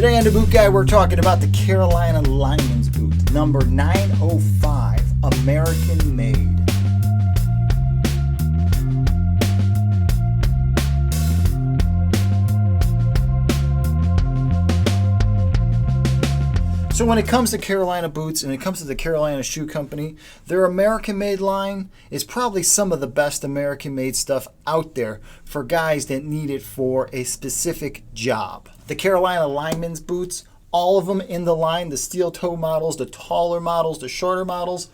Today on The Boot Guy, we're talking about the Carolina Lineman's boot, number 905, American made. So when it comes to Carolina boots and it comes to the Carolina Shoe Company, their American-made line is probably some of the best American-made stuff out there for guys that need it for a specific job. The Carolina Lineman's boots, all of them in the line, the steel toe models, the taller models, the shorter models,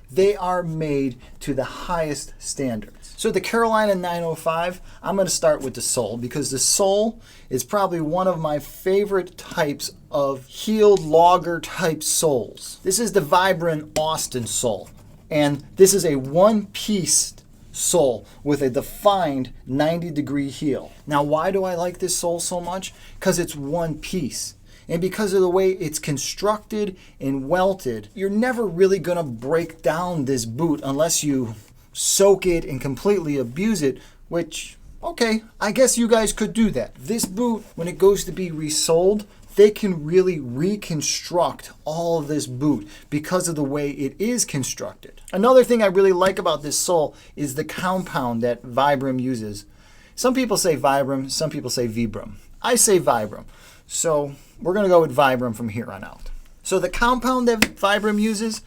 they are made to the highest standards. So the Carolina 905, I'm going to start with the sole because the sole is probably one of my favorite types of heeled logger type soles. This is the Vibram Austin sole, and this is a one-piece sole with a defined 90-degree heel. Now, why do I like this sole so much? Because it's one piece. And because of the way it's constructed and welted, you're never really going to break down this boot unless you soak it and completely abuse it, which, okay, I guess you guys could do that. This boot, when it goes to be resoled, they can really reconstruct all of this boot because of the way it is constructed. Another thing I really like about this sole is the compound that Vibram uses. Some people say Vibram, some people say Vibram. I say Vibram. So we're going to go with Vibram from here on out. So the compound that Vibram uses,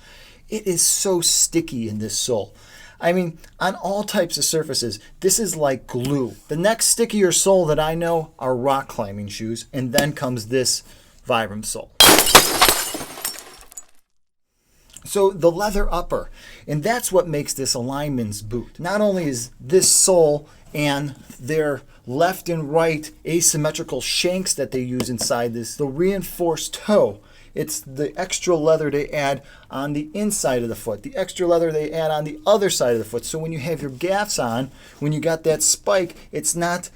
it is so sticky in this sole. I mean, on all types of surfaces, this is like glue. The next stickier sole that I know are rock climbing shoes, and then comes this Vibram sole. So the leather upper, and that's what makes this a lineman's boot. Not only is this sole and their left and right asymmetrical shanks that they use inside this, the reinforced toe, it's the extra leather they add on the inside of the foot, the extra leather they add on the other side of the foot. So when you have your gaffs on, when you got that spike, it's not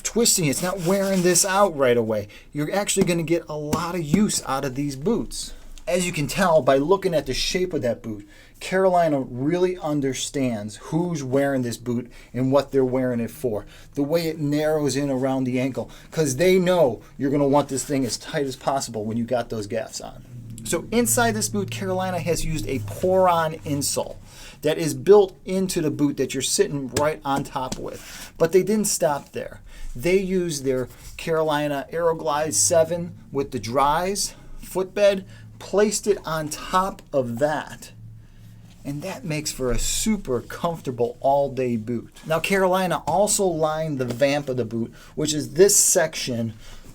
twisting, it's not wearing this out right away. You're actually going to get a lot of use out of these boots. As you can tell by looking at the shape of that boot, Carolina really understands who's wearing this boot and what they're wearing it for. The way it narrows in around the ankle, because they know you're going to want this thing as tight as possible when you got those gaffs on. So inside this boot, Carolina has used a Poron insole that is built into the boot that you're sitting right on top with. But they didn't stop there. They used their Carolina Aeroglide 7 with the dries, footbed, placed it on top of that, and that makes for a super comfortable all-day boot. Now Carolina also lined the vamp of the boot, which is this section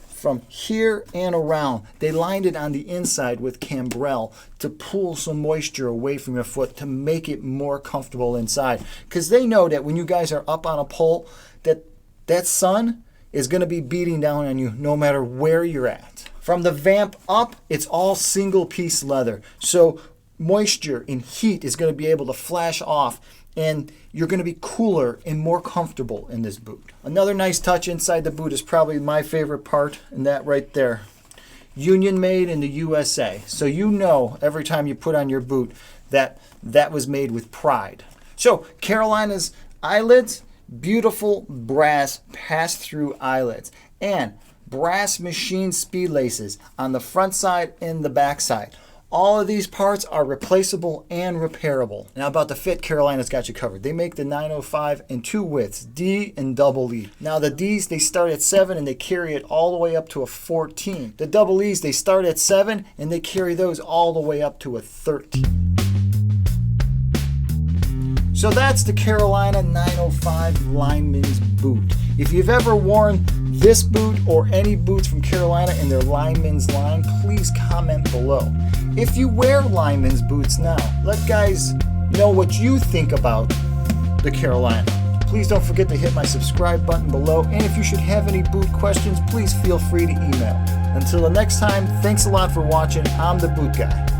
from here and around. They lined it on the inside with Cambrelle to pull some moisture away from your foot to make it more comfortable inside, because they know that when you guys are up on a pole, that sun is going to be beating down on you no matter where you're at. From the vamp up, it's all single piece leather. So moisture and heat is going to be able to flash off, and you're going to be cooler and more comfortable in this boot. Another nice touch inside the boot is probably my favorite part, and that right there. Union made in the USA. So you know every time you put on your boot that that was made with pride. So Carolina's eyelids, beautiful brass pass-through eyelids, and brass machine speed laces on the front side and the back side. All of these parts are replaceable and repairable. Now about the fit, Carolina's got you covered. They make the 905 in two widths, D and double E. Now the Ds, they start at 7 and they carry it all the way up to a 14. The double E's, they start at 7 and they carry those all the way up to a 13. So that's the Carolina 905 Lineman's boot. If you've ever worn this boot or any boots from Carolina in their Lineman's line, please comment below. If you wear Lineman's boots now, let guys know what you think about the Carolina. Please don't forget to hit my subscribe button below, and if you should have any boot questions, please feel free to email. Until the next time, thanks a lot for watching. I'm the Boot Guy.